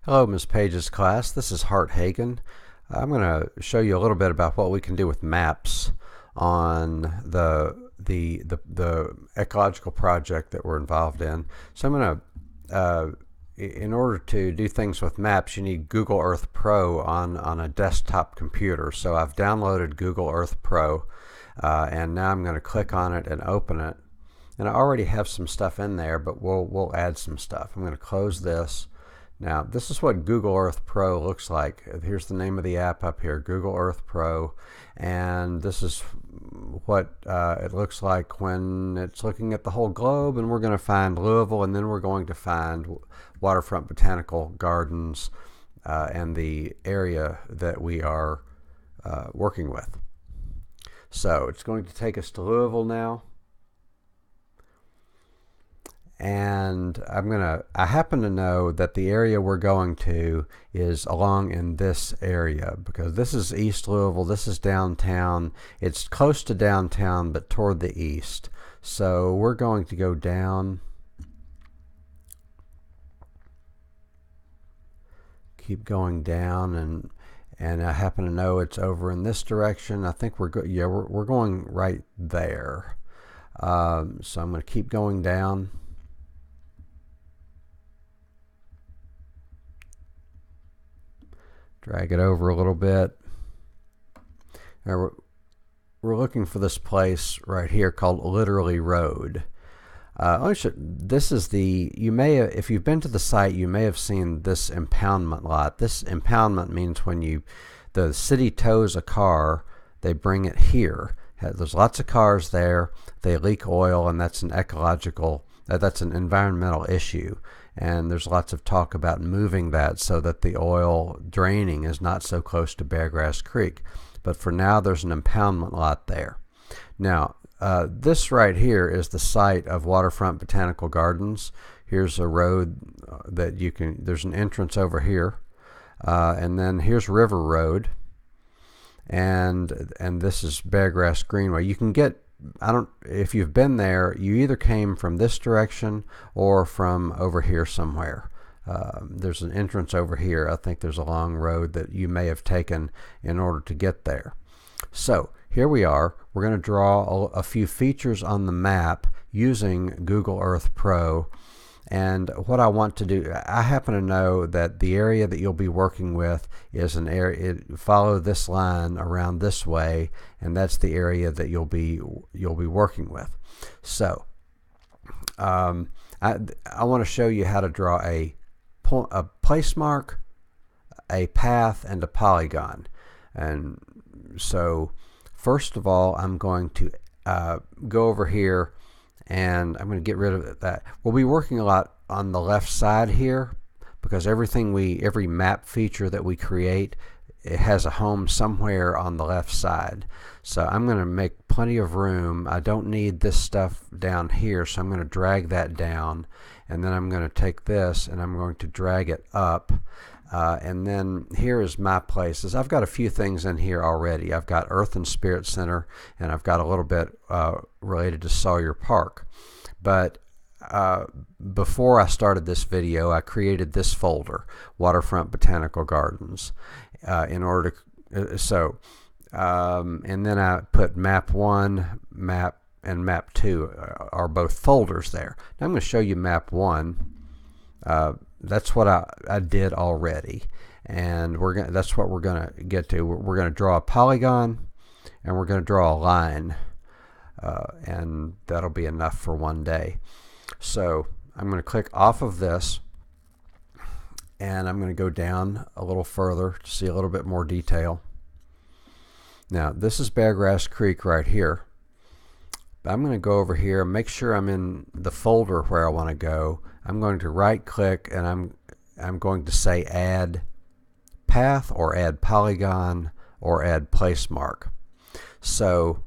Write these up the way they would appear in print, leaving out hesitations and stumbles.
Hello, Ms. Page's class. This is Hart Hagen. I'm going to show you a little bit about what we can do with maps on the ecological project that we're involved in. So I'm going to, in order to do things with maps, you need Google Earth Pro on a desktop computer. So I've downloaded Google Earth Pro, and now I'm going to click on it and open it. And I already have some stuff in there, but we'll add some stuff. I'm going to close this. Now, this is what Google Earth Pro looks like. Here's the name of the app up here, Google Earth Pro, and this is what it looks like when it's looking at the whole globe. And we're going to find Louisville, and then we're going to find Waterfront Botanical Gardens and the area that we are working with. So it's going to take us to Louisville now. And I happen to know that the area we're going to is along in this area, because this is East Louisville, this is downtown. It's close to downtown but toward the east. So we're going to go down, keep going down, and I happen to know it's over in this direction. I think we're going right there. So I'm going to keep going down. Drag it over a little bit. Now we're looking for this place right here called Literally Road. This is if you've been to the site, you may have seen this impoundment lot. This impoundment means when the city tows a car, they bring it here. There's lots of cars there. They leak oil, and that's an environmental issue. And there's lots of talk about moving that so that the oil draining is not so close to Beargrass Creek. But for now, there's an impoundment lot there. Now, this right here is the site of Waterfront Botanical Gardens. Here's a road that there's an entrance over here. And then here's River Road. And this is Beargrass Greenway. You can get, if you've been there, you either came from this direction or from over here somewhere. There's an entrance over here. I think there's a long road that you may have taken in order to get there. So here we are. We're going to draw a few features on the map using Google Earth Pro. And what I want to do, I happen to know that the area that you'll be working with is an area, follow this line around this way, and that's the area that you'll be working with. So I want to show you how to draw a placemark, a path, and a polygon. And so first of all, I'm going to go over here, and I'm going to get rid of that. We'll be working a lot on the left side here, because every map feature that we create, it has a home somewhere on the left side. So I'm going to make plenty of room. I don't need this stuff down here, so I'm going to drag that down, and then I'm going to take this and I'm going to drag it up. And then here is my places. I've got a few things in here already. I've got Earth and Spirit Center, and I've got a little bit related to Sawyer Park. But before I started this video, I created this folder, Waterfront Botanical Gardens, and then I put Map 1, Map, and Map 2 are both folders there. Now I'm going to show you Map 1. That's what I did already, and that's what we're going to get to. We're going to draw a polygon, and we're going to draw a line, and that'll be enough for one day. So I'm going to click off of this, and I'm going to go down a little further to see a little bit more detail. Now this is Beargrass Creek right here. I'm going to go over here and make sure I'm in the folder where I want to go. I'm going to right click, and I'm going to say add path, or add polygon, or add placemark. So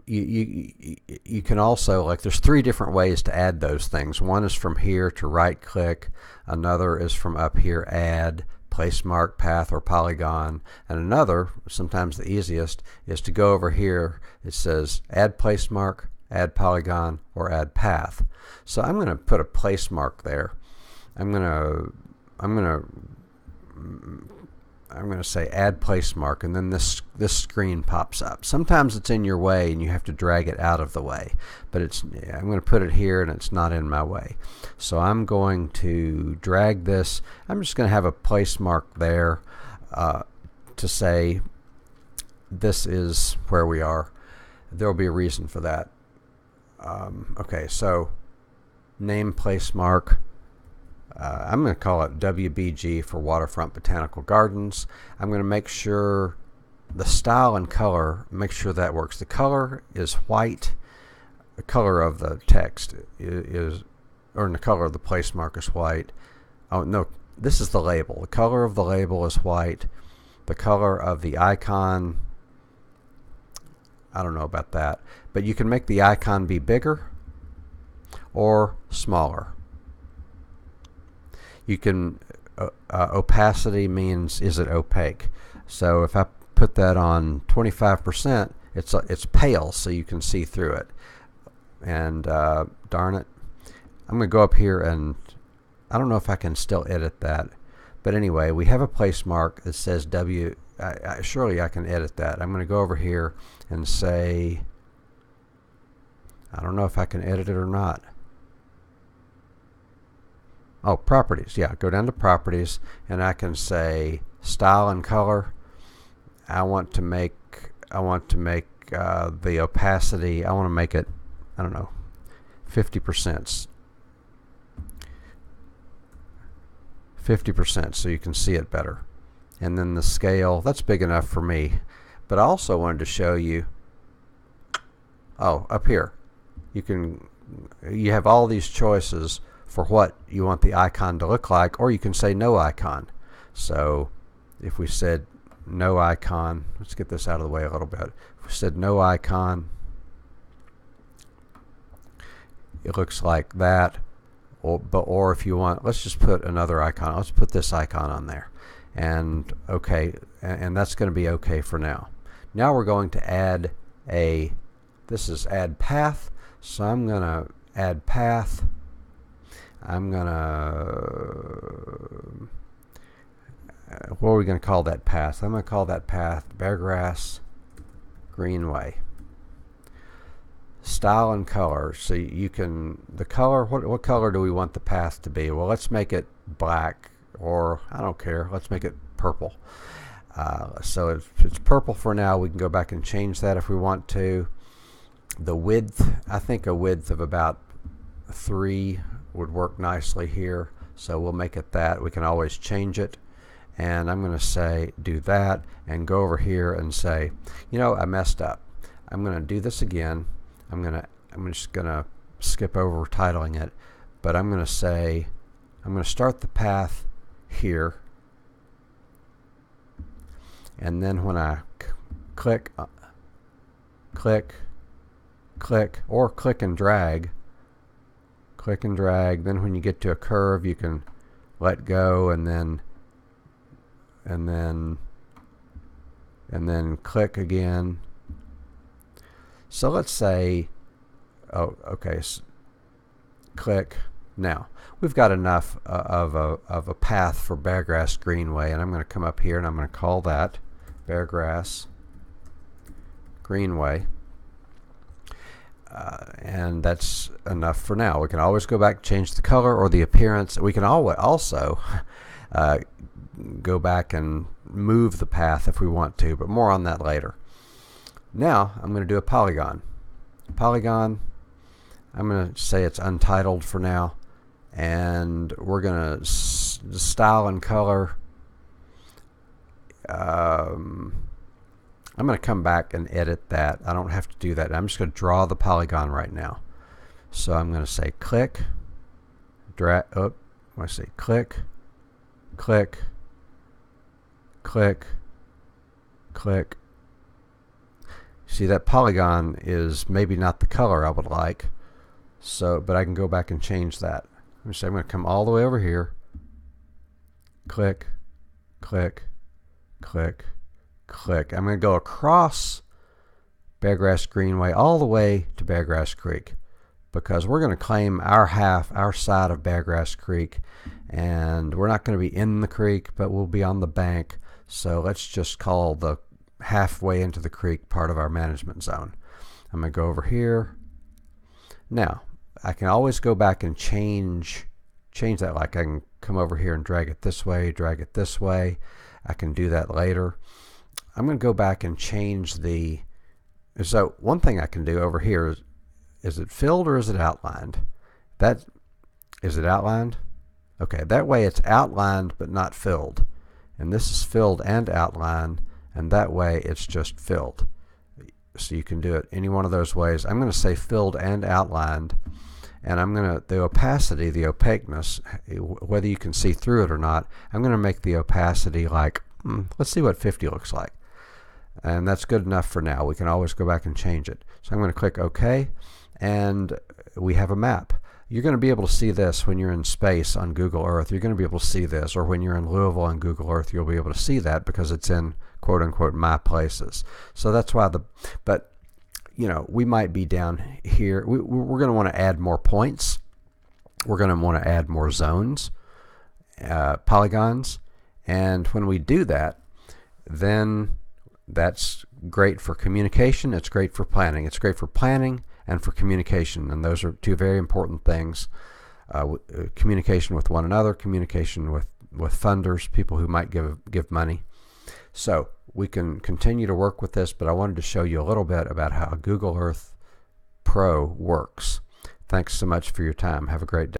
you can also, there's three different ways to add those things. One is from here to right click, another is from up here, add placemark, path, or polygon, and another, sometimes the easiest, is to go over here. It says add placemark, add polygon, or add path. So I'm going to put a placemark there, I'm gonna say add Placemark, and then this screen pops up. Sometimes it's in your way and you have to drag it out of the way, but I'm going to put it here and it's not in my way. So I'm going to drag this. I'm just going to have a Placemark there to say this is where we are. There will be a reason for that. Okay, so name Placemark. I'm going to call it WBG for Waterfront Botanical Gardens. I'm going to make sure the style and color, make sure that works. The color is white. The color of the text is, or the color of the Placemark is white. Oh no, this is the label. The color of the label is white. The color of the icon, I don't know about that, but you can make the icon be bigger or smaller. You can, opacity means is it opaque. So if I put that on 25%, it's pale, so you can see through it. And darn it, I'm going to go up here, and I don't know if I can still edit that. But anyway, we have a Placemark that says W. Surely I can edit that. I'm going to go over here and say, I don't know if I can edit it or not. Oh, properties. Yeah, go down to properties, and I can say style and color. I want to make the opacity. I want to make it, I don't know, 50%. 50%, so you can see it better. And then the scale, that's big enough for me. But I also wanted to show you, oh, up here, you have all these choices for what you want the icon to look like, or you can say no icon. So if we said no icon, let's get this out of the way a little bit. If we said no icon, it looks like that. Or if you want, let's just put another icon. Let's put this icon on there. And okay, and that's going to be okay for now. Now we're going to add this is add path. So I'm going to add path. I'm going to, what are we going to call that path? I'm going to call that path Beargrass Greenway. Style and color. So you can, the color, what color do we want the path to be? Well, let's make it black, or I don't care, let's make it purple. So if it's purple for now, we can go back and change that if we want to. The width, I think a width of about 3 would work nicely here, so we'll make it that. We can always change it, and I'm going to say do that and go over here and say, you know, I messed up. I'm going to do this again. I'm just going to skip over titling it, but I'm going to say, I'm going to start the path here, and then when I click and drag, then when you get to a curve, you can let go and then click again. So let's say, oh, okay, so click. Now we've got enough of a path for Beargrass Greenway, and I'm going to come up here and I'm going to call that Beargrass Greenway. And that's enough for now. We can always go back, change the color or the appearance. We can also go back and move the path if we want to, but more on that later. Now I'm going to do a polygon. Polygon, I'm going to say it's untitled for now, and we're going to style and color. I'm going to come back and edit that. I don't have to do that. I'm just going to draw the polygon right now. So I'm going to say click, drag, oh, I say click, click, click, click. See, that polygon is maybe not the color I would like, so, but I can go back and change that. I'm going to come all the way over here, click, click, click, click. I'm going to go across Beargrass Greenway all the way to Beargrass Creek, because we're going to claim our side of Beargrass Creek, and we're not going to be in the creek, but we'll be on the bank. So let's just call the halfway into the creek part of our management zone. I'm going to go over here. Now, I can always go back and change that. Like I can come over here and drag it this way, drag it this way. I can do that later. I'm going to go back and change the, so one thing I can do over here is it filled or is it outlined? Is it outlined? Okay, that way it's outlined but not filled. And this is filled and outlined, and that way it's just filled. So you can do it any one of those ways. I'm going to say filled and outlined, and I'm going to, the opacity, the opaqueness, whether you can see through it or not, I'm going to make the opacity like, let's see what 50 looks like. And that's good enough for now. We can always go back and change it. So I'm going to click OK, and we have a map. You're going to be able to see this when you're in space on Google Earth. You're going to be able to see this, or when you're in Louisville on Google Earth, you'll be able to see that because it's in quote unquote my places. So that's why but you know, we might be down here. We're going to want to add more points. We're going to want to add more zones, polygons, and when we do that, then that's great for communication. It's great for planning. It's great for planning and for communication, and those are two very important things. Communication with one another, communication with funders, people who might give money. So we can continue to work with this, but I wanted to show you a little bit about how Google Earth Pro works. Thanks so much for your time. Have a great day.